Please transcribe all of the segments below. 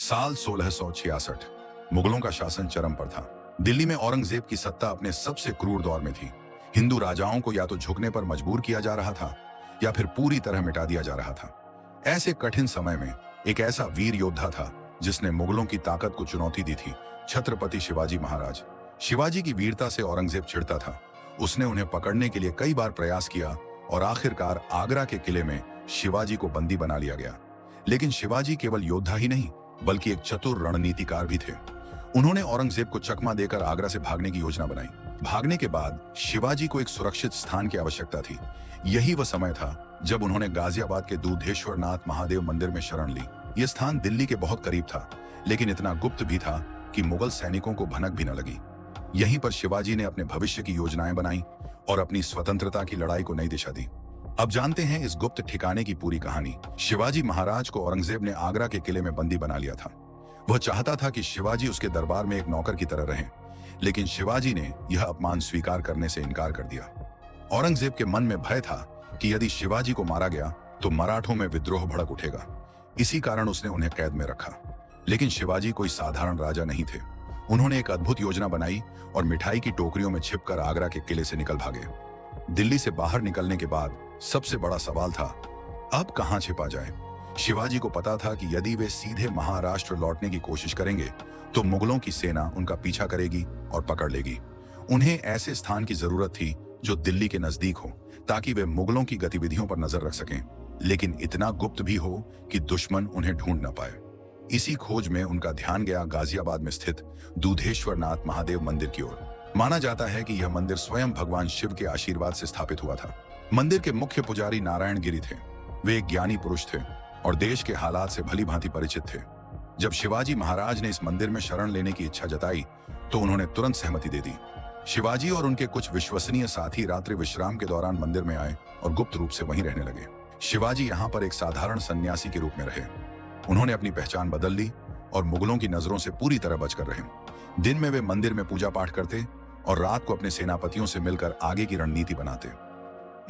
साल 1666 मुगलों का शासन चरम पर था। दिल्ली में औरंगजेब की सत्ता अपने सबसे क्रूर दौर में थी। हिंदू राजाओं को या तो झुकने पर मजबूर किया जा रहा था या फिर पूरी तरह मिटा दिया जा रहा था। ऐसे कठिन समय में एक ऐसा वीर योद्धा था जिसने मुगलों की ताकत को चुनौती दी थी, छत्रपति शिवाजी महाराज। शिवाजी की वीरता से औरंगजेब चिढ़ता था। उसने उन्हें पकड़ने के लिए कई बार प्रयास किया और आखिरकार आगरा के किले में शिवाजी को बंदी बना लिया गया। लेकिन शिवाजी केवल योद्धा ही नहीं बल्कि एक चतुर रणनीतिकार भी थे। उन्होंने औरंगजेब को चकमा देकर आगरा से भागने की योजना बनाई। भागने के बाद शिवाजी को एक सुरक्षित स्थान की आवश्यकता थी। यही वह समय था जब उन्होंने गाजियाबाद के दूधेश्वर नाथ महादेव मंदिर में शरण ली। यह स्थान दिल्ली के बहुत करीब था, लेकिन इतना गुप्त भी था कि मुगल सैनिकों को भनक भी न लगी। यहीं पर शिवाजी ने अपने भविष्य की योजनाएं बनाई और अपनी स्वतंत्रता की लड़ाई को नई दिशा दी। अब जानते हैं इस गुप्त ठिकाने की पूरी कहानी। शिवाजी महाराज को औरंगजेब ने आगरा के किले में बंदी बना लिया था। वह चाहता था कि शिवाजी उसके दरबार में एक नौकर की तरह रहे, लेकिन शिवाजी ने यह अपमान स्वीकार करने से इनकार कर दिया। औरंगजेब के मन में भय था कि यदि शिवाजी को मारा गया तो मराठों में विद्रोह भड़क उठेगा। इसी कारण उसने उन्हें कैद में रखा। लेकिन शिवाजी कोई साधारण राजा नहीं थे। उन्होंने एक अद्भुत योजना बनाई और मिठाई की टोकरियों में छिपकर आगरा के किले से निकल भागे। दिल्ली से बाहर निकलने के बाद सबसे बड़ा सवाल था, अब कहां छिपा जाए। शिवाजी को पता था कि यदि वे सीधे महाराष्ट्र लौटने की कोशिश करेंगे तो मुगलों की सेना उनका पीछा करेगी और पकड़ लेगी। उन्हें ऐसे स्थान की जरूरत थी जो दिल्ली के नजदीक हो, ताकि वे मुगलों की गतिविधियों पर नजर रख सकें, लेकिन इतना गुप्त भी हो कि दुश्मन उन्हें ढूंढ न पाए। इसी खोज में उनका ध्यान गया गाजियाबाद में स्थित दूधेश्वर नाथ महादेव मंदिर की ओर। माना जाता है कि यह मंदिर स्वयं भगवान शिव के आशीर्वाद से स्थापित हुआ था। मंदिर के मुख्य पुजारी नारायण गिरी थे। वे एक ज्ञानी पुरुष थे और देश के हालात से भली भांति परिचित थे। जब शिवाजी महाराज ने इस मंदिर में शरण लेने की इच्छा जताई तो उन्होंने तुरंत सहमति दे दी। शिवाजी और उनके कुछ विश्वसनीय साथी रात्रि विश्राम के दौरान मंदिर में आए और गुप्त रूप से वहीं रहने लगे। शिवाजी यहाँ पर एक साधारण सन्यासी के रूप में रहे। उन्होंने अपनी पहचान बदल ली और मुगलों की नजरों से पूरी तरह बचकर रहे। दिन में वे मंदिर में पूजा पाठ करते और रात को अपने सेनापतियों से मिलकर आगे की रणनीति बनाते।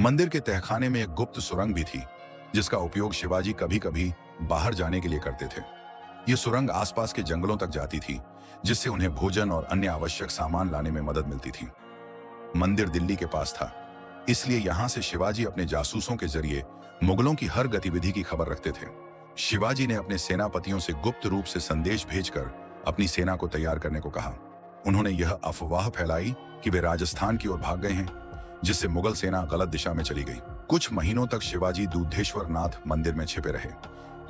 मंदिर के तहखाने में एक गुप्त सुरंग भी थी जिसका उपयोग शिवाजी कभी कभी बाहर जाने के लिए करते थे। यह सुरंग आसपास के जंगलों तक जाती थी, जिससे उन्हें भोजन और अन्य आवश्यक सामान लाने में मदद मिलती थी। मंदिर दिल्ली के पास था, इसलिए यहां से शिवाजी अपने जासूसों के जरिए मुगलों की हर गतिविधि की खबर रखते थे। शिवाजी ने अपने सेनापतियों से गुप्त रूप से संदेश भेजकर अपनी सेना को तैयार करने को कहा। उन्होंने यह अफवाह फैलाई कि वे राजस्थान की ओर भाग गए हैं, जिससे मुगल सेना गलत दिशा में चली गई। कुछ महीनों तक शिवाजी दूधेश्वर नाथ मंदिर में छिपे रहे,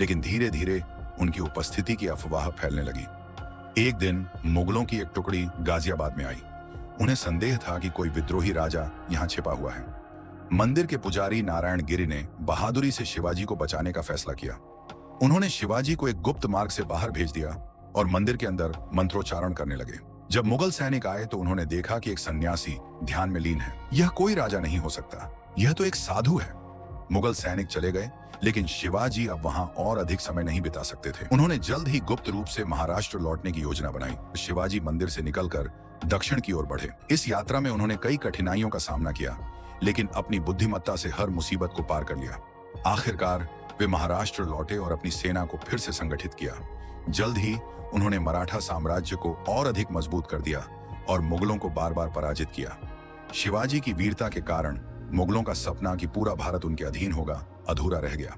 लेकिन धीरे धीरे उनकी उपस्थिति की अफवाह फैलने लगी। एक दिन मुगलों की एक टुकड़ी गाजियाबाद में आई। उन्हें संदेह था कि कोई विद्रोही राजा यहाँ छिपा हुआ है। मंदिर के पुजारी नारायण गिरी ने बहादुरी से शिवाजी को बचाने का फैसला किया। उन्होंने शिवाजी को एक गुप्त मार्ग से बाहर भेज दिया और मंदिर के अंदर मंत्रोच्चारण करने लगे। जब मुगल सैनिक आए तो उन्होंने देखा कि एक सन्यासी ध्यान में लीन है। यह कोई राजा नहीं हो सकता, यह तो एक साधु है। मुगल सैनिक चले गए, लेकिन शिवाजी अब वहां और अधिक समय नहीं बिता सकते थे। उन्होंने जल्द ही गुप्त रूप से महाराष्ट्र लौटने की योजना बनाई। शिवाजी मंदिर से निकलकर दक्षिण की ओर बढ़े। इस यात्रा में उन्होंने कई कठिनाइयों का सामना किया, लेकिन अपनी बुद्धिमत्ता से हर मुसीबत को पार कर लिया। आखिरकार वे महाराष्ट्र लौटे और अपनी सेना को फिर से संगठित किया। जल्द ही उन्होंने मराठा साम्राज्य को और अधिक मजबूत कर दिया और मुगलों को बार बार पराजित किया। शिवाजी की वीरता के कारण मुगलों का सपना कि पूरा भारत उनके अधीन होगा अधूरा रह गया।